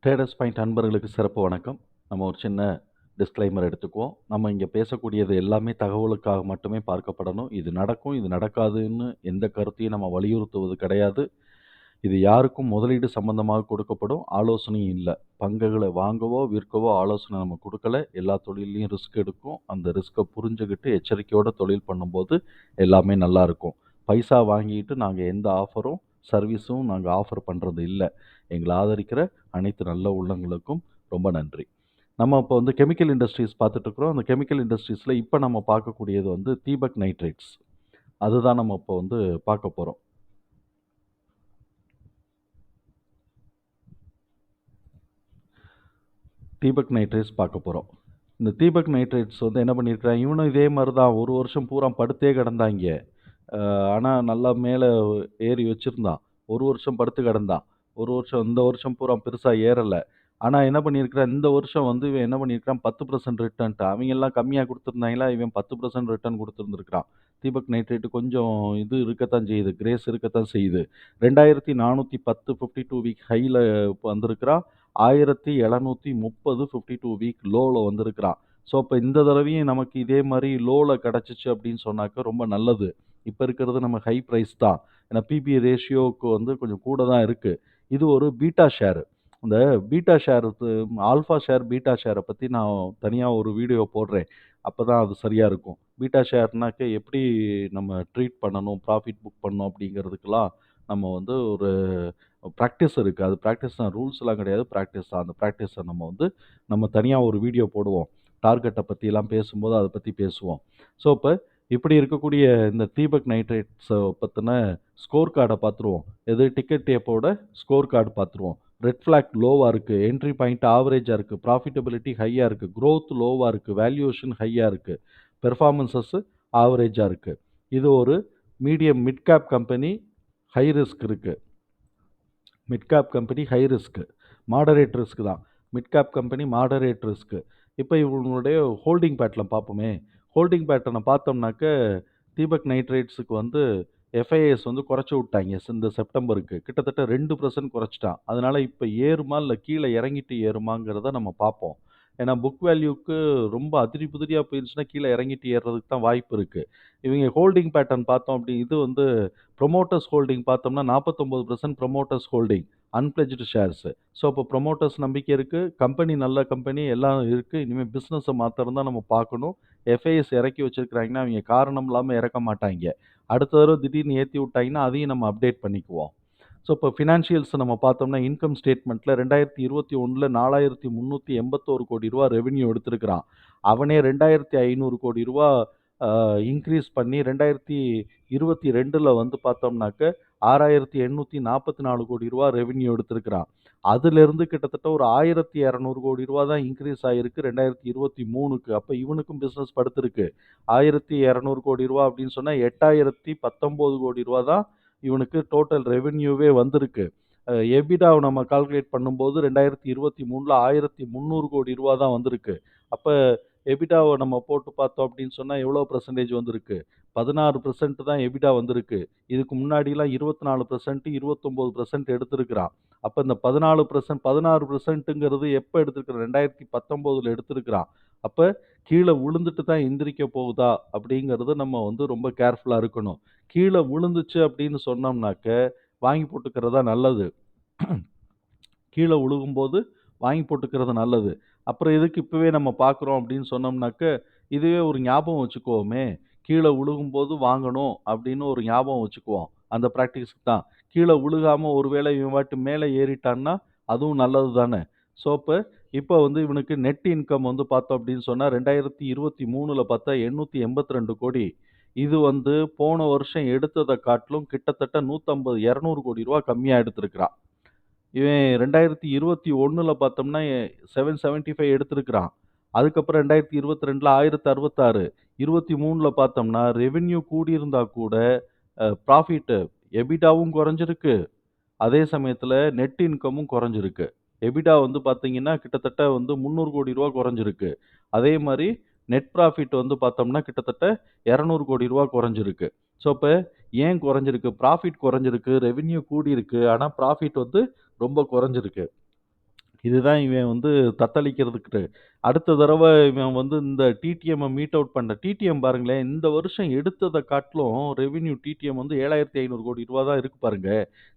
Traders point அன்பர்களுக்கு சிறப்பு வணக்கம். நம்ம ஒரு சின்ன டிஸ்க்ளைமர் எடுத்துக்குவோம். நம்ம இங்கே பேசக்கூடியது எல்லாமே தகவலுக்காக மட்டுமே பார்க்கப்படணும். இது நடக்கும், இது நடக்காதுன்னு எந்த கருத்தையும் நம்ம வலியுறுத்துவது கிடையாது. இது யாருக்கும் முதலீடு சம்பந்தமாக கொடுக்கப்படும் ஆலோசனையும் இல்லை. பங்குகளை வாங்கவோ விற்கவோ ஆலோசனை நம்ம கொடுக்கல. எல்லா தொழிலையும் ரிஸ்க் எடுக்கும். அந்த ரிஸ்க்கை புரிஞ்சுக்கிட்டு எச்சரிக்கையோட தொழில் பண்ணும்போது எல்லாமே நல்லா இருக்கும். பைசா வாங்கிட்டு நாங்கள் எந்த ஆஃபரும் சர்வீஸும் நாங்கள் ஆஃபர் பண்ணுறது இல்லை. எங்களை ஆதரிக்கிற அனைத்து நல்ல உள்ளங்களுக்கும் ரொம்ப நன்றி. நம்ம இப்போ வந்து கெமிக்கல் இண்டஸ்ட்ரீஸ் பார்த்துட்ருக்குறோம். அந்த கெமிக்கல் இண்டஸ்ட்ரீஸில் இப்போ நம்ம பார்க்கக்கூடியது வந்து தீபக் நைட்ரேட்ஸ். அதுதான் நம்ம இப்போ வந்து பார்க்க போகிறோம். தீபக் நைட்ரேட்ஸ் பார்க்க போகிறோம். இந்த தீபக் நைட்ரேட்ஸ் வந்து என்ன பண்ணியிருக்கிறான், இவனும் இதே மாதிரி தான் ஒரு வருஷம் பூரா படுத்தே கிடந்தாங்க. ஆனால் நல்லா மேலே ஏறி வச்சுருந்தான். ஒரு வருஷம் படுத்து கிடந்தான். ஒரு வருஷம் இந்த வருஷம் பூரா பெருசாக ஏறலை. ஆனால் என்ன பண்ணியிருக்கிறான், இந்த வருஷம் வந்து இவன் என்ன பண்ணியிருக்கிறான் 10% ரிட்டர்ன்ட்டு. அவங்க எல்லாம் கம்மியாக கொடுத்துருந்தாங்களா, இவன் 10% ரிட்டர்ன் கொடுத்துருந்துருக்கிறான். தீபக் நைட்ரேட்டு கொஞ்சம் இது இருக்கத்தான் செய்யுது, கிரேஸ் இருக்கத்தான் செய்யுது. 2410 52 வீக் ஹையில் இப்போ வந்திருக்கிறான். 1730 52 வீக் லோவில் வந்திருக்கிறான். ஸோ இப்போ இந்த தடவையும் நமக்கு இதே மாதிரி லோவில் கிடச்சிச்சு அப்படின்னு சொன்னாக்க ரொம்ப நல்லது. இப்போ இருக்கிறது நம்ம ஹை ப்ரைஸ் தான். ஏன்னா பிபி ரேஷியோவுக்கு வந்து கொஞ்சம் கூட தான் இருக்குது. இது ஒரு பீட்டா ஷேரு. இந்த beta share alpha share, beta ஷேரை பற்றி நான் தனியாக ஒரு வீடியோ போடுறேன். அப்போ தான் அது சரியாக இருக்கும். பீட்டா ஷேர்னாக்க எப்படி நம்ம ட்ரீட் பண்ணணும், ப்ராஃபிட் புக் பண்ணணும் அப்படிங்கிறதுக்கெல்லாம் நம்ம வந்து ஒரு ப்ராக்டிஸ் இருக்குது. அது ப்ராக்டிஸ் தான், ரூல்ஸ்லாம் கிடையாது, ப்ராக்டிஸ் தான். அந்த ப்ராக்டிஸை நம்ம வந்து நம்ம தனியாக ஒரு வீடியோ போடுவோம். டார்கெட்டை பற்றிலாம் பேசும்போது அதை பற்றி பேசுவோம். ஸோ இப்போ இப்படி இருக்கக்கூடிய இந்த தீபக் நைட்ரேட்ஸை பற்றின ஸ்கோர் கார்டை பார்த்துருவோம். எது டிக்கெட் டேப்போட ஸ்கோர் கார்டு பார்த்துருவோம். ரெட் ஃப்ளாக் லோவாக இருக்குது, என்ட்ரி பாயிண்ட் ஆவரேஜாக இருக்குது, ப்ராஃபிட்டபிலிட்டி ஹையாக இருக்குது, க்ரோத் லோவாக இருக்குது, வேல்யூவேஷன் ஹையாக இருக்குது, பெர்ஃபார்மன்ஸஸ்ஸு ஆவரேஜாக இருக்குது. இது ஒரு medium mid cap company, high risk இருக்குது. Mid cap company high risk, moderate risk தான். Mid cap company moderate risk. இப்போ இவங்களுடைய ஹோல்டிங் பேட்டர்ன் பார்ப்போமே. ஹோல்டிங் பேட்டர்னை பார்த்தோம்னாக்க தீபக் நைட்ரேட்ஸுக்கு வந்து எஃப்ஐஎஸ் வந்து குறைச்சி விட்டாங்க இந்த செப்டம்பருக்கு. கிட்டத்தட்ட 2% குறைச்சிட்டான். அதனால் இப்போ ஏறுமா இல்லை கீழே இறங்கிட்டு ஏறுமாங்கிறத நம்ம பார்ப்போம். ஏன்னா புக் வேல்யூக்கு ரொம்ப அதிரி புதிரியாக போயிருந்துச்சுன்னா கீழே இறங்கிட்டு ஏறுறதுக்கு தான் வாய்ப்பு இருக்குது. இவங்க ஹோல்டிங் பேட்டர்ன் பார்த்தோம் அப்படி இது வந்து ப்ரொமோட்டர்ஸ் ஹோல்டிங் பார்த்தோம்னா 49% ப்ரொமோட்டர்ஸ் ஹோல்டிங், அன்பிளெஜ்டு ஷேர்ஸு. ஸோ இப்போ ப்ரொமோட்டர்ஸ் நம்பிக்கை இருக்குது, கம்பெனி நல்ல கம்பெனி எல்லாம் இருக்குது. இனிமேல் பிஸ்னஸை மாத்திரம் தான் நம்ம பார்க்கணும். எஃப்ஐஎஸ் இறக்கி வச்சுருக்கிறாங்கன்னா அவங்க காரணம் இல்லாமல் இறக்க மாட்டாங்க. அடுத்த தடவை திடீர்னு ஏற்றி விட்டாங்கன்னா அதையும் நம்ம அப்டேட் பண்ணிக்குவோம். ஸோ இப்போ ஃபினான்ஷியல்ஸ் நம்ம பார்த்தோம்னா இன்கம் ஸ்டேட்மெண்ட்டில் 2021 $4,381 கோடி ரெவென்யூ எடுத்திருக்கிறான். அவனே 2,500 கோடி இன்க்ரீஸ் பண்ணி 2022 வந்து பார்த்தோம்னாக்க 6,844 கோடி ரெவென்யூ எடுத்திருக்கிறான். அதிலிருந்து கிட்டத்தட்ட ஒரு 1,200 கோடி தான் இன்க்ரீஸ் ஆகிருக்கு 2023க்கு. அப்போ இவனுக்கும் பிஸ்னஸ் படுத்திருக்கு. 1,200 கோடி அப்படின்னு சொன்னால் 8,019 கோடி தான் இவனுக்கு டோட்டல் ரெவென்யூவே வந்திருக்கு. எபிடாவை நம்ம கால்குலேட் பண்ணும்போது 2023ல் 1,300 கோடி தான் வந்திருக்கு. அப்போ எபிடாவை நம்ம போட்டு பார்த்தோம் அப்படின்னு சொன்னால் எவ்வளோ பர்சன்டேஜ் வந்திருக்கு? 16% தான் எபிடா வந்திருக்கு. இதுக்கு முன்னாடிலாம் 24%, 29% எடுத்திருக்கிறான். அப்போ இந்த 14%, 16%ங்கிறது எப்போ எடுத்திருக்கிறான்? 2019ல் எடுத்திருக்கிறான். அப்போ கீழே விழுந்துட்டு தான் எந்திரிக்க போகுதா அப்படிங்கிறது நம்ம வந்து ரொம்ப கேர்ஃபுல்லாக இருக்கணும். கீழே விழுந்துச்சு அப்படின்னு சொன்னோம்னாக்க வாங்கி போட்டுக்கிறது தான் நல்லது. கீழே விழுகும்போது வாங்கி போட்டுக்கிறது நல்லது. அப்புறம் எதுக்கு இப்போவே நம்ம பார்க்குறோம் அப்படின்னு சொன்னோம்னாக்க, இதுவே ஒரு ஞாபகம் வச்சுக்குவோமே, கீழே விழுகும்போது வாங்கணும் அப்படின்னு ஒரு ஞாபகம் வச்சுக்குவோம். அந்த ப்ராக்டிஸ்க்கு தான். கீழே விழுகாம ஒருவேளை இவன் பாட்டு மேலே ஏறிட்டான்னா, அதுவும் நல்லது தானே. ஸோ இப்போ வந்து இவனுக்கு நெட் இன்கம் வந்து பார்த்தோம் அப்படின்னு சொன்னா 2023ல பார்த்தா 882 கோடி. இது வந்து போன வருஷம் எடுத்தத காட்டிலும் கிட்டத்தட்ட 150, 200 கோடி கம்மியா எடுத்திருக்கிறான். இவன் 2021ல பார்த்தோம்னா 775 எடுத்திருக்கிறான். அதுக்கப்புறம் 2022ல 1066, 23ல பார்த்தோம்னா ரெவென்யூ கூடியிருந்தா கூட ப்ராஃபிட் எபிடாவும் குறைஞ்சிருக்கு. அதே சமயத்துல நெட் இன்கமும் குறைஞ்சிருக்கு. எபிடா வந்து பார்த்தீங்கன்னா கிட்டத்தட்ட வந்து 300 கோடி குறைஞ்சிருக்கு. அதே மாரி நெட் ப்ராஃபிட் வந்து பார்த்தோம்னா கிட்டத்தட்ட 200 கோடி குறைஞ்சிருக்கு. ஸோ அப்ப ஏன் குறைஞ்சிருக்கு? ப்ராஃபிட் குறைஞ்சிருக்கு, ரெவென்யூ கூடியிருக்கு. ஆனா ப்ராஃபிட் வந்து ரொம்ப குறைஞ்சிருக்கு. இதுதான் இவன் வந்து தத்தளிக்கிறதுக்கு. அடுத்த தடவ இவன் வந்து இந்த டிடிஎம்ம மீட் அவுட் பண்ண டிடிஎம் பாருங்களேன், இந்த வருஷம் எடுத்தத காட்டிலும் ரெவென்யூ டிடிஎம் வந்து ரூ. 7,500,00,00,000 தான் இருக்கு பாருங்க.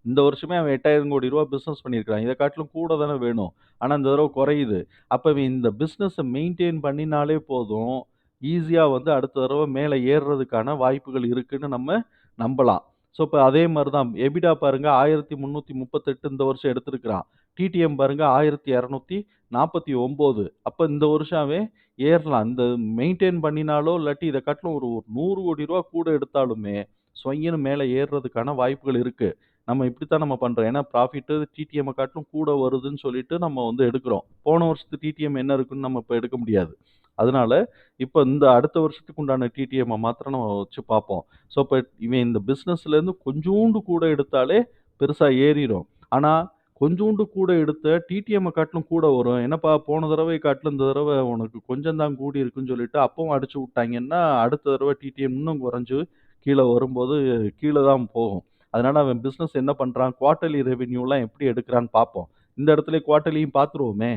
இந்த வருஷமே அவன் ரூ. 8,000,00,00,000 பிசினஸ் பண்ணியிருக்கான். இத காட்டிலும் கூட தானே வேணும். ஆனா இந்த தடவ குறையுது. அப்ப இவன் இந்த பிசினஸ மெயின்டெயின் பண்ணினாலே போதும். ஈஸியா வந்து அடுத்த தடவ மேல ஏறுறதுக்கான வாய்ப்புகள் இருக்குன்னு நம்ம நம்பலாம். இப்ப அதே மாரி தான் எபிடா பாருங்க 1338 இந்த வருஷம் எடுத்திருக்கிறான். டிடிஎம் பாருங்க 1249. அப்ப இந்த வருஷம் அவன் ஏறலாம். இந்த மெயின்டெயின் பண்ணினாலோ, இல்லாட்டி இத காட்டிலும் ஒரு ரூ. 100,00,00,000 கூட எடுத்தாலுமே, சொய்யின்னு மேல ஏறுறதுக்கான வாய்ப்புகள் இருக்கு. நம்ம இப்படித்தான் நம்ம பண்றோம். ஏன்னா ப்ராஃபிட்டு டிடிஎம்ம காட்டிலும் கூட வருதுன்னு சொல்லிட்டு நம்ம வந்து எடுக்கிறோம். போன வருஷத்து டிடிஎம் என்ன இருக்குன்னு நம்ம இப்ப எடுக்க முடியாது. அதனால, இப்ப இந்த அடுத்த வருஷத்துக்கு உண்டான டிடிஎம்ம மாத்திரம் நம்ம வச்சு பார்ப்போம். இப்ப இவன் இந்த பிசினஸ்லேருந்து கொஞ்சூண்டு கூட எடுத்தாலே பெருசா ஏறிரும். ஆனா கொஞ்சூண்டு கூட எடுத்த டிடிஎம்ம காட்டிலும் கூட வரும். என்னப்பா போன தடவை காட்டிலும் இந்த தடவ உனக்கு கொஞ்சம் தான் கூடியிருக்குன்னு சொல்லிட்டு அப்பவும் அடிச்சு விட்டாங்கன்னா, அடுத்த தடவ டிடிஎம் இன்னும் குறைஞ்சு கீழ வரும்போது கீழ தான் போகும். அதனால அவன் பிசினஸ் என்ன பண்றான், குவார்ட்டர்லி ரெவென்யூலாம் எப்படி எடுக்குறான்னு பார்ப்போம். இந்த இடத்திலேயே குவார்ட்டர்லியும் பார்த்துருவோமே!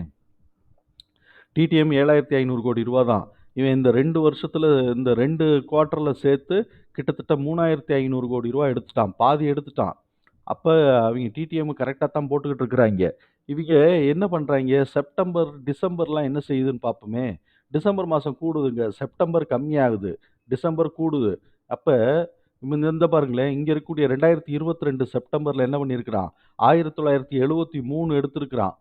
டிடிஎம் ரூ. 7,500,00,00,000 தான். இவன் இந்த 2 வருஷத்துல இந்த 2 குவார்ட்டர்ல சேர்த்து கிட்டத்தட்ட ரூ. 3,500,00,00,000 எடுத்துட்டான். பாதி எடுத்துட்டான். அப்ப அவிங்க டிடிஎம் கரெக்ட்டா தான் போட்டுக்கிட்டு இருக்கிறாய்ங்க. இவிங்க என்ன பண்றாய்ங்க, செப்டம்பர், டிசம்பர்லாம் என்ன செய்யுதுன்னு பார்ப்போமே. டிசம்பர் மாசம் கூடுதுங்க. செப்டம்பர் கம்மியாகுது. டிசம்பர் கூடுது. அப்ப இந்த பாருங்களேன், இங்க இருக்கக்கூடிய 2022 செப்டம்பர்ல என்ன பண்ணியிருக்கிறான், 1973 எடுத்திருக்கிறான்.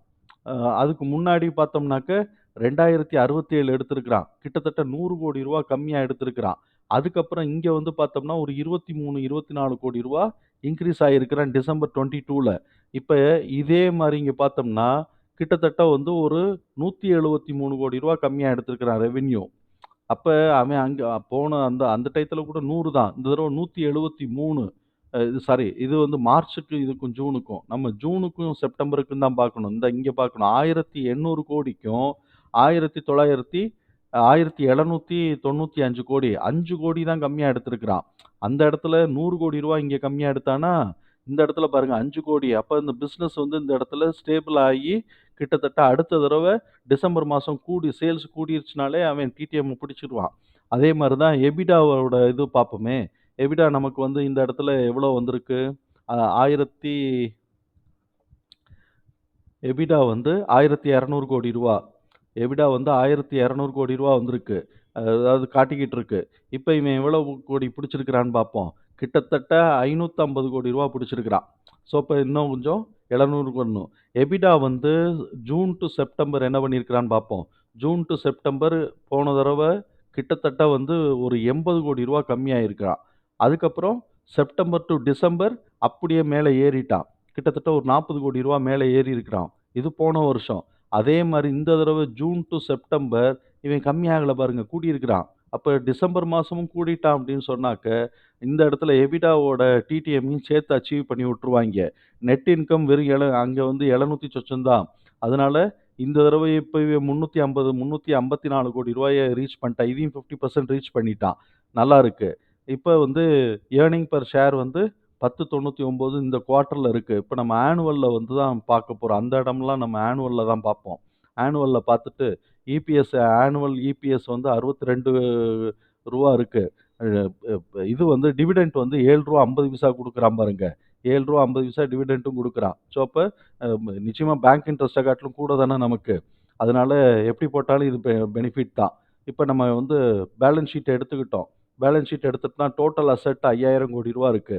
அ அதுக்கு முன்னாடி பார்த்தோம்னாக்க, 2067 எடுத்திருக்கிறான். கிட்டத்தட்ட ரூ. 100,00,00,000 கம்மியா எடுத்திருக்கிறான். அதுக்கப்புறம் இங்க வந்து பார்த்தோம்னா, ஒரு 23, 24,00,00,000 இன்கிரீஸ் ஆகியிருக்கிறான் டிசம்பர் 22ல. இப்ப இதே மாரி இங்க பார்த்தோம்னா, கிட்டத்தட்ட வந்து ஒரு ரூ. 173,00,00,000 கம்மியா எடுத்திருக்கிறான் ரெவென்யூ. அப்ப அவன் அங்க போன அந்த அந்த டயத்துல கூட 100 தான். இந்த தடவ 173. இது சாரி இது வந்து மார்ச்சுக்கும், இதுக்கும் ஜூனுக்கும். நம்ம ஜூனுக்கும், செப்டம்பருக்கும் தான் பார்க்கணும். இங்க பார்க்கணும். 1,800,00,00,000க்கும் 1,795,00,00,000 5,00,00,000 தான் கம்மியா எடுத்திருக்கிறான். அந்த இடத்துல ரூ. 100,00,00,000 இங்க கம்மியா எடுத்தானா, இந்த இடத்துல பாருங்க 5,00,00,000. அப்ப இந்த பிசினஸ் வந்து இந்த இடத்துல ஸ்டேபிள் ஆகி கிட்டத்தட்ட அடுத்த தடவ டிசம்பர் மாசம் சேல்ஸ் கூடிருச்சுனாலே அவன் டிடிஎம் பிடிச்சிருவான். அதே மாரி தான் எபிடாவோட இது பார்ப்போமே. எபிடா நமக்கு வந்து இந்த இடத்துல எவ்வளோ வந்திருக்கு? அ ஆயிரத்தி எபிடா வந்து ரூ. 1,200,00,00,000. எபிடா வந்து ரூ. 1,200,00,00,000 வந்திருக்கு. அதாவது காட்டிக்கிட்டு இருக்கு. இப்ப இவன் எவ்வளவு கோடி பிடிச்சிருக்கிறான்னு பார்ப்போம். கிட்டத்தட்ட ரூ. 550,00,00,000 பிடிச்சிருக்கிறான். இப்ப இன்னும் கொஞ்சம் 700 வரணும். எபிடா வந்து ஜூன் டூ செப்டம்பர் என்ன பண்ணியிருக்கிறான்னு பார்ப்போம். ஜூன் டூ செப்டம்பர் போன தடவ கிட்டத்தட்ட வந்து ஒரு ரூ. 80,00,00,000 கம்மியாயிருக்கிறான். அதுக்கப்புறம் செப்டம்பர் டூ டிசம்பர் அப்படியே மேல ஏறிட்டான். கிட்டத்தட்ட ஒரு ரூ. 40,00,00,000 மேல ஏறியிருக்கிறான். இது போன வருஷம். அதே மாரி இந்த தடவ ஜூன் டூ செப்டம்பர் இவன் கம்மியாகல பாருங்க, கூடியிருக்கிறான். அப்ப டிசம்பர் மாசமும் கூடிட்டான் அப்படின்னு சொன்னாக்க, இந்த இடத்துல எபிடாவோட டிடிஎம்மையும் சேர்த்து அச்சீவ் பண்ணி விட்டுருவாய்ங்க. நெட் இன்கம் வெறும் அங்க வந்து 700 சொச்சம் தான். அதனால இந்த தடவை இப்பவே 350, 354,00,00,000 ரீச் பண்ணிட்டான். இதையும் 50% ரீச் பண்ணிட்டான். நல்லா இருக்கு. இப்ப வந்து ஏர்னிங் பெர் ஷேர் வந்து 10.99 இந்த குவார்ட்டர்ல இருக்கு. இப்ப நம்ம ஆனுவல்ல வந்து தான் பார்க்க போறோம். அந்த இடம்லாம் நம்ம ஆனுவல்ல தான் பார்ப்போம். ஆனுவல்ல பார்த்துட்டு இபிஎஸ் ஆனுவல் இபிஎஸ் வந்து ரூ. 62 இருக்கு. அ இது வந்து டிவிடெண்ட் வந்து ரூ. 7.50 குடுக்குறான் பாருங்க. ரூ. 7.50 டிவிடெண்டும் குடுக்குறான். அப்ப அ நிச்சயமா பேங்க் இன்ட்ரெஸ்ட்ட காட்டிலும் கூட தானே நமக்கு. அதனால எப்படி போட்டாலும் இது பெனிஃபிட் தான். இப்ப நம்ம வந்து பேலன்ஸ் ஷீட் எடுத்துக்கிட்டோம். பேலன்ஸ் ஷீட் எடுத்துட்டோம்னா டோட்டல் அசெட் ரூ. 5,000,00,00,000 இருக்கு.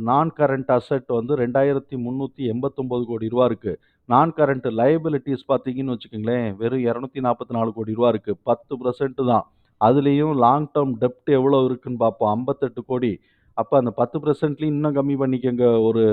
நான் கரண்ட் அசெட் வந்து ரூ. 2,389,00,00,000 இருக்கு. நான் கரண்ட் லயபிலிட்டீஸ் பார்த்தீங்கன்னு வச்சுக்கங்களேன், வெறும் ரூ. 244,00,00,000 இருக்கு. 10% தான். அதுலயும் லாங் டெர்ம் டெப்ட் எவ்வளோ இருக்குன்னு பார்ப்போம். 58,00,00,000. அப்ப அந்த 10%லயும் இன்னும் கம்மி பண்ணிக்கங்க. ஒரு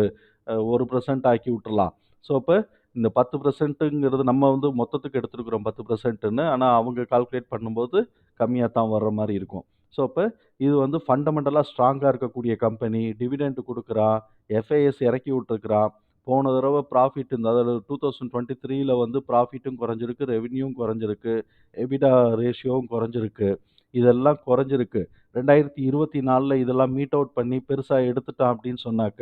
1% ஆக்கி விட்டுறலாம். அப்ப இந்த 10%ங்கிறது நம்ம வந்து மொத்தத்துக்கு எடுத்திருக்கிறோம் 10%ன்னு. ஆனா அவங்க கால்குலேட் பண்ணும்போது கம்மியா தான் வர்ற மாரி இருக்கும். அப்ப இது வந்து ஃபண்டமெண்டலா ஸ்ட்ராங்கா இருக்கக்கூடிய கம்பெனி. டிவிடெண்ட் குடுக்குறான். எஃப்ஐஎஸ் இறக்கி விட்டுருக்கிறான். போன தடவ ப்ராஃபிட் அதாவது 2023ல வந்து ப்ராஃபிட்டும் குறைஞ்சிருக்கு, ரெவென்யூவும் குறைஞ்சிருக்கு, எபிடா ரேஷியோவும் குறைஞ்சிருக்கு. இதெல்லாம் குறைஞ்சிருக்கு. 2024ல இதெல்லாம் மீட் அவுட் பண்ணி பெருசா எடுத்துட்டான் அப்படின்னு சொன்னாக்க,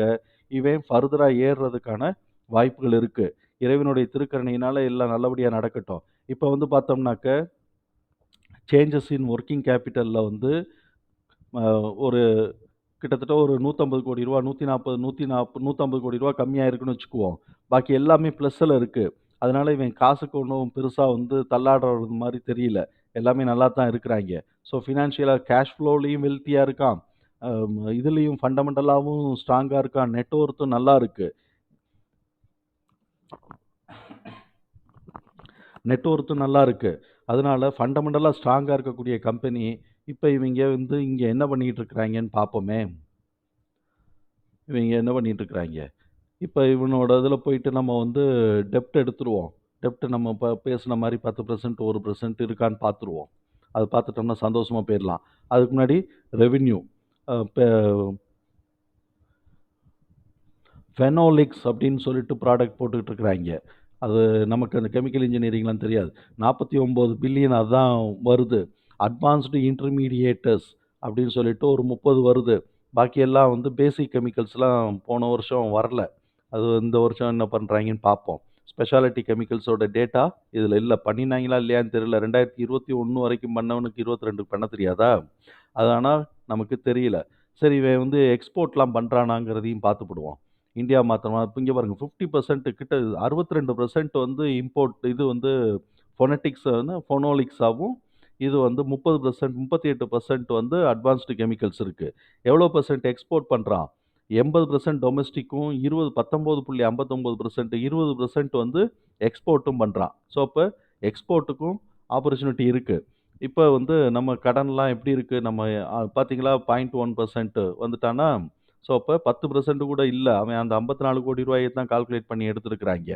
இவன் ஃபர்தரா ஏறுறதுக்கான வாய்ப்புகள் இருக்கு. இறைவனுடைய திருக்கருணையினால எல்லாம் நல்லபடியா நடக்கட்டும். இப்ப வந்து பார்த்தோம்னாக்க, சேஞ்சஸ் இன் வொர்க்கிங் கேப்பிட்டல்ல வந்து அ ஒரு கிட்டத்தட்ட ஒரு ரூ. 150,00,00,000 140 140 150,00,00,000 கம்மியா இருக்குன்னு வச்சுக்குவோம். பாக்கி எல்லாமே ப்ளஸ்ல இருக்கு. அதனால இவன் காசுக்கு ஒண்ணும் பெருசா வந்து தள்ளாடுறது மாரி தெரியல. எல்லாமே நல்லா தான் இருக்கிறாய்ங்க. ஸோ ஃபினான்ஷியலா கேஷ் ஃப்ளோலயும் வெல்த்தியா இருக்கான். இதுலயும் ஃபண்டமெண்டலாவும் ஸ்ட்ராங்கா இருக்கான். நெட் வொர்த்தும் நல்லா இருக்கு. நெட் வொர்த்தும் நல்லா இருக்கு. அதனால ஃபண்டமெண்டலா ஸ்ட்ராங்கா இருக்கக்கூடிய கம்பெனி, இப்ப இவைங்க வந்து இங்க என்ன பண்ணிட்டு இருக்கிறாய்ங்கன்னு பார்ப்போமே! இவைங்க என்ன பண்ணிட்டு இருக்கிறாய்ங்க? இப்ப இவனோட இதில போயிட்டு நம்ம வந்து டெப்ட் எடுத்துருவோம். டெப்ட் நம்ம பேசுன மாரி 10% 1% இருக்கான்னு பார்த்துருவோம். அத பார்த்துட்டோம்னா சந்தோஷமா போயிரலாம். அதுக்கு முன்னாடி ரெவென்யூ அ பெ ஃபெனோலிக்ஸ் அப்படின்னு சொல்லிட்டு ப்ராடக்ட் போட்டுக்கிட்டு இருக்கிறாய்ங்க. அது நமக்கு அந்த கெமிக்கல் இன்ஜினியரிங்லாம் தெரியாது. 49 பில்லியன் அதான் வருது. அட்வான்ஸ்டு இன்டர்மீடியேட்டர்ஸ் அப்படின்னு சொல்லிட்டு ஒரு 30 வருது. பாக்கி எல்லாம் வந்து பேசிக் கெமிக்கல்ஸ்லாம் போன வருஷம் வரல. அது இந்த வருஷம் என்ன பண்றாய்ங்கன்னு பார்ப்போம். ஸ்பெஷாலிட்டி கெமிக்கல்ஸோட டேட்டா இதில இல்ல. பண்ணினாங்களா இல்லையான்னு தெரியல. 2021 வரைக்கும் பண்ணவனுக்கு 22 பண்ண தெரியாதா? அது ஆனா நமக்கு தெரியல. சரி இவன் வந்து எக்ஸ்போர்ட்லாம் பண்றானாங்கிறதையும் பார்த்துப்புடுவோம். இந்தியா மாத்திரமா இப்ப இங்க பாருங்க 50% கிட்ட 62% வந்து இம்போர்ட் இது வந்து ஃபொனடிக்ஸ் வந்து ஃபொனோலிக்ஸாவும், இது வந்து 30% 38% வந்து அட்வான்ஸ்டு கெமிக்கல்ஸ் இருக்கு. எவ்வளோ பெர்சென்ட் எக்ஸ்போர்ட் பண்றான்? 80% டொமஸ்டிக்கும் 19.59% 20% வந்து எக்ஸ்போர்ட்டும் பண்றான். ஸோ, அப்ப எக்ஸ்போர்ட்டுக்கும் ஆப்பர்ச்சுனிட்டி இருக்கு. இப்ப வந்து நம்ம கடன்லாம் எப்படி இருக்கு? நம்ம பார்த்தீங்களா 0.1% வந்துட்டான்னா, ஸோ அப்ப 10% கூட இல்ல. அவன் அந்த ரூ. 54,00,00,000 தான் கால்குலேட் பண்ணி எடுத்திருக்கிறாய்ங்க.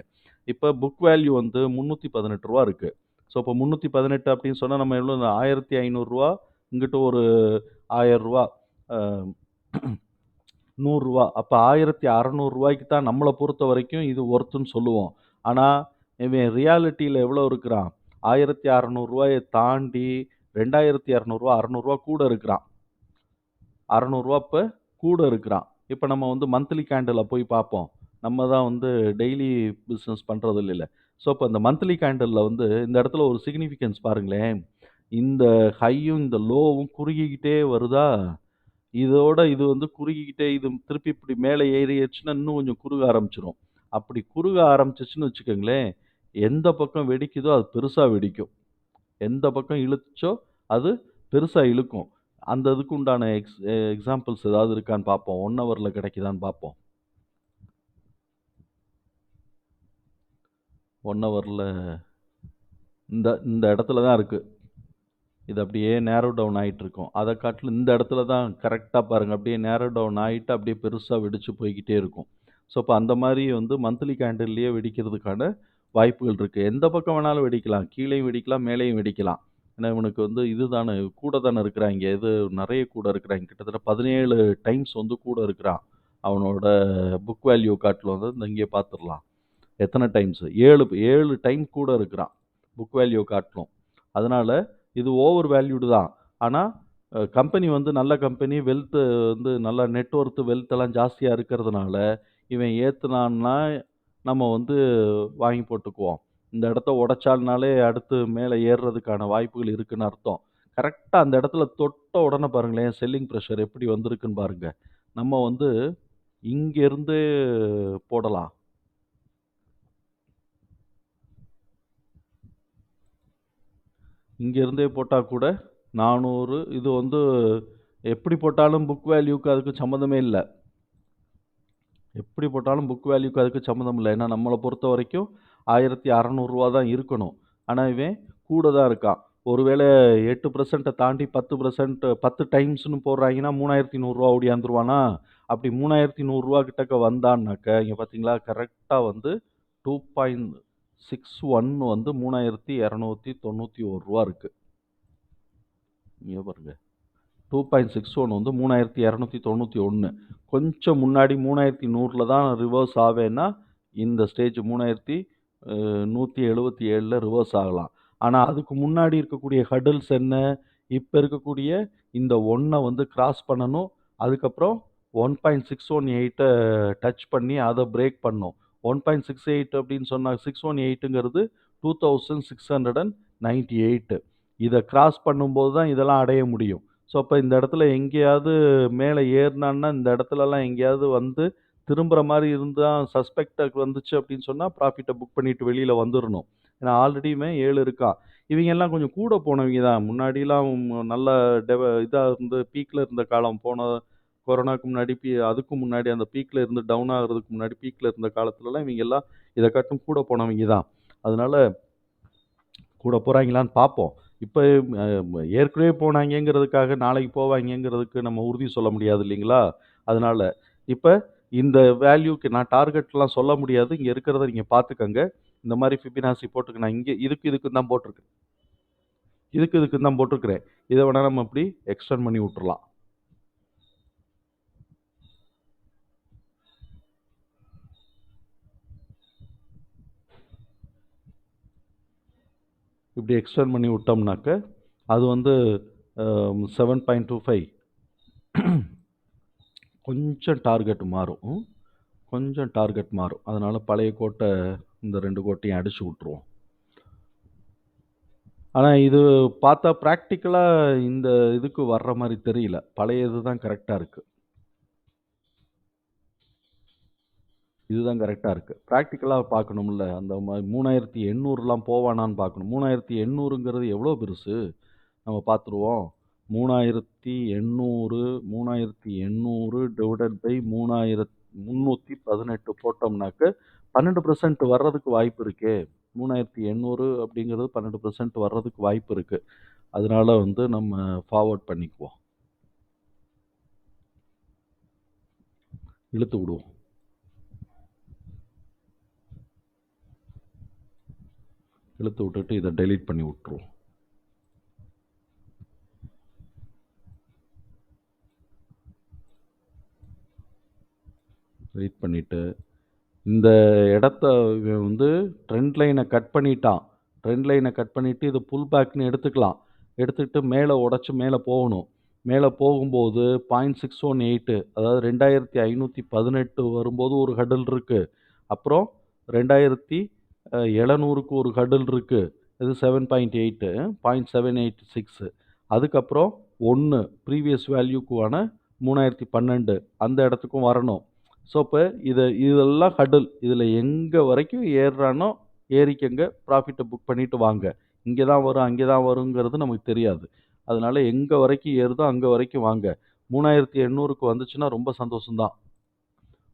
இப்ப புக் வேல்யூ வந்து ரூ. 318 இருக்கு. ஸோ, அப்ப 318 அப்படின்னு சொன்னா நம்ம எவ்வளோ ரூ. 1,500 இங்கிட்டு ஒரு ரூ. 1000 அ ரூ. 100 அப்ப ரூ. 1,600க்கு தான் நம்மள பொறுத்தவரைக்கும் இது ஒர்த்துன்னு சொல்லுவோம். ஆனா, இவன் ரியாலிட்டில எவ்வளோ இருக்கிறான்? ரூ. 1,600 தாண்டி ரூ. 2,200 ரூ. 600 கூட இருக்கிறான். ரூ. 600 இப்ப கூட இருக்கிறான். இப்ப நம்ம வந்து மந்த்லி கேண்டில்ல போய் பார்ப்போம். நம்ம தான் வந்து டெய்லி பிசினஸ் பண்றது இல்லைல. ஸோ, இப்ப இந்த மந்த்லி கேண்டில்ல வந்து இந்த இடத்துல ஒரு சிக்னிஃபிகன்ஸ் பாருங்களேன். இந்த ஹையும், இந்த லோவும் குறுகிக்கிட்டே வருதா? இதோட இது வந்து குறுகிக்கிட்டே இது திருப்பி இப்படி மேலே ஏறிருச்சுன்னா, இன்னும் கொஞ்சம் குறுக ஆரம்பிச்சுரும். அப்படி குறுக ஆரம்பிச்சுச்சுன்னு வச்சுக்கங்களேன், எந்த பக்கம் வெடிக்குதோ அது பெருசா வெடிக்கும். எந்த பக்கம் இழுத்துச்சோ அது பெருசா இழுக்கும். அந்த இதுக்கு உண்டான எக்ஸாம்பிள்ஸ் ஏதாவது இருக்கான்னு பார்ப்போம். 1 ஹவர்ல கிடைக்குதான்னு பார்ப்போம். 1 ஹவர்ல இந்த இந்த இடத்துல தான் இருக்கு. இது அப்படியே நேரோ டவுன் ஆயிட்டுருக்கும். அத காட்டிலும் இந்த இடத்துல தான் கரெக்ட்டா பாருங்க. அப்படியே நேரோ டவுன் ஆயிட்டு, அப்படியே பெருசா வெடிச்சு போய்க்கிட்டே இருக்கும். ஸோ, அப்ப அந்த மாரி வந்து மந்த்லி கேண்டில்லயே வெடிக்கிறதுக்கான வாய்ப்புகள் இருக்கு. எந்த பக்கம் வேணாலும் வெடிக்கலாம். கீழயும் வெடிக்கலாம், மேலேயும் வெடிக்கலாம். ஏன்னா, இவனுக்கு வந்து இது தானே கூட தானே இருக்கிறாய்ங்க. இது நெறைய கூட இருக்கிறாய்ங்க. கிட்டத்தட்ட 17 டைம்ஸ் வந்து கூட இருக்கிறான். அவனோட புக் வேல்யூ காட்டிலும் வந்து இந்த இங்கே பார்த்துரலாம். எத்தன டைம்ஸ்? 7 டைம் கூட இருக்கிறான். புக் வேல்யூ காட்டிலும். அதனால இது ஓவர் வேல்யூடு தான். ஆனா, கம்பெனி வந்து நல்ல கம்பெனி, வந்து நல்லா நெட் வொர்த் வெல்த் எல்லாம் ஜாஸ்தியா இருக்கிறதுனால, இவன் ஏத்துனான்னா, நம்ம வந்து வாங்கி போட்டுக்குவோம். இந்த இடத்த உடைச்சால்னாலே அடுத்து மேல ஏறுறதுக்கான வாய்ப்புகள் இருக்குன்னு அர்த்தம். கரெக்ட்டா அந்த இடத்துல தொட்ட உடனே பாருங்களேன், செல்லிங் பிரஷர் எப்படி வந்திருக்குன்னு பாருங்க. நம்ம வந்து இங்க இருந்தே போடலாம். இங்க இருந்தே போட்டா கூட 400 இது வந்து எப்படி போட்டாலும் புக் வேல்யூக்கு அதுக்கு சம்மந்தமே இல்ல. எப்படி போட்டாலும் புக் வேல்யூக்கு அதுக்கு சம்மந்தம் இல்ல. ஏன்னா நம்மள பொறுத்தவரைக்கும் ரூ. 1,600 தான் இருக்கணும். ஆனா இவன் கூட தான் இருக்கான். ஒருவேளை 8% தாண்டி 10% 10 டைம்ஸ்ன்னு போடுறாய்ங்கன்னா, ரூ. 3,100 ஓடியாந்துருவானா? அப்படி ரூ. 3,100 கிட்டக்க வந்தான்னாக்க, இங்க பார்த்தீங்களா கரெக்ட்டா வந்து 2.61 வந்து ரூ. 3,291 இருக்கு. இங்க பாருங்க. 2.61 வந்து 3,291. கொஞ்சம் முன்னாடி 3,100ல தான் ரிவர்ஸ் ஆவேன்னா, இந்த ஸ்டேஜ் 3,177ல ரிவர்ஸ் ஆகலாம். ஆனா, அதுக்கு முன்னாடி இருக்கக்கூடிய ஹர்டில்ஸ் என்ன? இப்ப இருக்கக்கூடிய இந்த 1 வந்து கிராஸ் பண்ணணும். அதுக்கப்புறம் 1.618 டச் பண்ணி அத பிரேக் பண்ணணும். 1.68 அப்படின்னு சொன்னா 618ங்கிறது 2698. இதை கிராஸ் பண்ணும்போது தான் இதெல்லாம் அடைய முடியும். ஸோ அப்போ இந்த இடத்துல எங்கேயாவது மேலே ஏறினான்னா இந்த இடத்துலலாம் எங்கேயாவது வந்து திரும்புகிற மாதிரி இருந்தால் சஸ்பெக்டாக வந்துச்சு அப்படின்னு சொன்னால் ப்ராஃபிட்டை புக் பண்ணிட்டு வெளியில் வந்துடணும். ஏன்னா ஆல்ரெடியுமே 7 இருக்கான். இவங்க எல்லாம் கொஞ்சம் கூட போனவங்க தான். முன்னாடிலாம் நல்ல இதாக இருந்து பீக்கில் இருந்த காலம் போன கொரோனாக்கு முன்னாடி அதுக்கும் முன்னாடி அந்த பீக்கில் இருந்து டவுன் ஆகுறதுக்கு முன்னாடி பீக்கில் இருந்த காலத்துலலாம் இவங்க எல்லாம் இதை காட்டும் கூட போனவங்க தான். அதனால கூட போகிறாங்களான்னு பார்ப்போம். இப்போ ஏற்கனவே போனாங்கங்கிறதுக்காக நாளைக்கு போவாங்கங்கிறதுக்கு நம்ம உறுதி சொல்ல முடியாது இல்லைங்களா? அதனால இப்போ இந்த வேல்யூக்கு நான் டார்கெட்லாம் சொல்ல முடியாது. இங்கே இருக்கிறத நீங்கள் பார்த்துக்கங்க. இந்த மாதிரி ஃபிபினாசி போட்டுக்க நான் இங்கே இதுக்கு தான் போட்டிருக்கேன். இதுக்கு தான் போட்டிருக்கிறேன். இதை வேணால் நம்ம இப்படி எக்ஸ்டெண்ட் பண்ணி விட்டுறலாம். இப்படி எக்ஸ்டெண்ட் பண்ணி விட்டோம்னாக்க அது வந்து 7.25 கொஞ்சம் டார்கெட் மாறும். அதனால் பழைய கோட்டை இந்த 2 கோட்டையும் அடிச்சு விட்ருவோம். ஆனால் இது பார்த்தா ப்ராக்டிக்கலாக இந்த இதுக்கு வர்ற மாதிரி தெரியல. பழைய இது தான் கரெக்டாக இருக்குது. இதுதான் கரெக்டாக இருக்குது. ப்ராக்டிக்கலாக பார்க்கணும்ல. அந்த 3800லாம் போவானான்னு பார்க்கணும். 3800ங்கிறது எவ்வளோ பெருசு? நம்ம பார்த்துருவோம். 3800 டிவைடட் பை 3318 போட்டோம்னாக்க 12% வர்றதுக்கு வாய்ப்பு இருக்கே. 3800 அப்படிங்கிறது 12% வர்றதுக்கு வாய்ப்பு இருக்குது. அதனால வந்து நம்ம ஃபார்வர்ட் பண்ணிக்குவோம். இழுத்து விடுவோம். இழுத்து விட்டுட்டு இதை டெலீட் பண்ணி விட்டுருவோம். வெயிட் பண்ணிவிட்டு இந்த இடத்த வந்து ட்ரெண்ட் லைனை கட் பண்ணிட்டான். ட்ரெண்ட் லைனை கட் பண்ணிவிட்டு இது புல் பேக்னு எடுத்துக்கலாம். எடுத்துக்கிட்டு மேலே உடச்சி மேலே போகணும். மேலே போகும்போது 0.618 அதாவது 2518 வரும்போது ஒரு ஹடல் இருக்குது. அப்புறம் 2700க்கு ஒரு ஹடல் இருக்குது. இது 7.8 0.786. அதுக்கப்புறம் 1 ப்ரீவியஸ் வேல்யூக்குவான 3012 அந்த இடத்துக்கும் வரணும். ஸோ இப்போ இதெல்லாம் ஹடல். இதில் எங்கே வரைக்கும் ஏறுறானோ ஏறிக்கங்க, ப்ராஃபிட்டை புக் பண்ணிவிட்டு வாங்க. இங்கே தான் வரும் அங்கே தான் வருங்கிறது நமக்கு தெரியாது. அதனால் எங்கே வரைக்கும் ஏறுதோ அங்கே வரைக்கும் வாங்க. 3800க்கு வந்துச்சுன்னா ரொம்ப சந்தோஷம்தான்.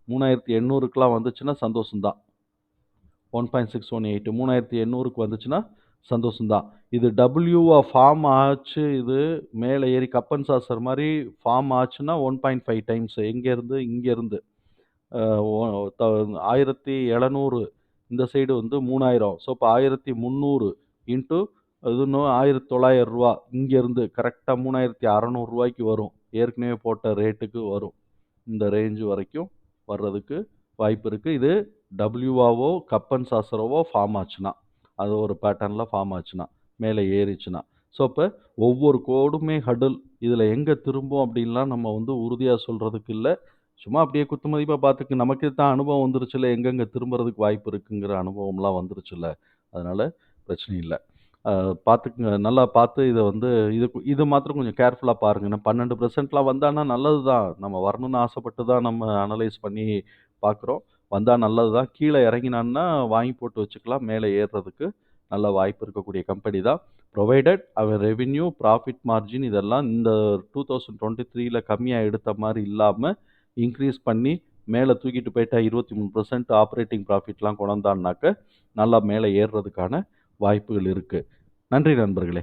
3800க்குலாம் வந்துச்சுன்னா சந்தோஷம்தான். 1.618 3800க்கு வந்துச்சுன்னா சந்தோஷம்தான். இது டபிள்யூவாக ஃபார்ம் ஆச்சு. இது மேலே ஏறி கப்பன் சாசர் மாதிரி ஃபார்ம் ஆச்சுன்னா 1.5 டைம்ஸ் எங்கேருந்து இங்கேருந்து 1700 இந்த சைடு வந்து 3000. ஸோ இப்போ 1300 இன்ட்டு இது இன்னும் 1900 ரூபா இங்கேருந்து கரெக்டாக 3600 ரூபாய்க்கு வரும். ஏற்கனவே போட்ட ரேட்டுக்கு வரும். இந்த ரேஞ்சு வரைக்கும் வர்றதுக்கு வாய்ப்பு இருக்குது. இது டபிள்யூவாவோ கப்பன் சாசரோவோ ஃபார்ம் ஆச்சுன்னா, அது ஒரு பேட்டர்னில் ஃபார்ம் ஆச்சுன்னா, மேலே ஏறிச்சுன்னா. ஸோ இப்போ ஒவ்வொரு கோடுமே ஹடல். இதில் எங்கே திரும்பும் அப்படின்லாம் நம்ம வந்து உறுதியாக சொல்கிறதுக்கு இல்லை. சும்மா அப்படியே குத்து மதிப்பாக பார்த்துக்கு நமக்கு தான் அனுபவம் வந்துருச்சுல்ல, எங்கெங்கே திரும்புறதுக்கு வாய்ப்பு இருக்குங்கிற அனுபவம்லாம் வந்துருச்சுல்ல. அதனால் பிரச்சனை இல்லை. பார்த்துக்குங்க, நல்லா பார்த்து இதை வந்து இது மாத்திரம் கொஞ்சம் கேர்ஃபுல்லாக பாருங்கள். நான் 12%லாம் வந்தான்னா நல்லது தான். நம்ம வரணும்னு ஆசைப்பட்டு தான் நம்ம அனலைஸ் பண்ணி பார்க்குறோம். வந்தால் நல்லது தான். கீழே இறங்கினான்னா வாங்கி போட்டு வச்சுக்கலாம். மேலே ஏறுறதுக்கு நல்ல வாய்ப்பு இருக்கக்கூடிய கம்பெனி தான். ப்ரொவைடட் அவன் ரெவென்யூ, ப்ராஃபிட் மார்ஜின் இதெல்லாம் இந்த 2023ல் கம்மியாக எடுத்த மாதிரி இல்லாமல் இன்க்ரீஸ் பண்ணி மேலே தூக்கிட்டு போயிட்டா 23% ஆப்ரேட்டிங் ப்ராஃபிட்லாம் கொண்டாந்தான்னாக்க நல்லா மேலே ஏறுறதுக்கான வாய்ப்புகள் இருக்குது. நன்றி நண்பர்களே.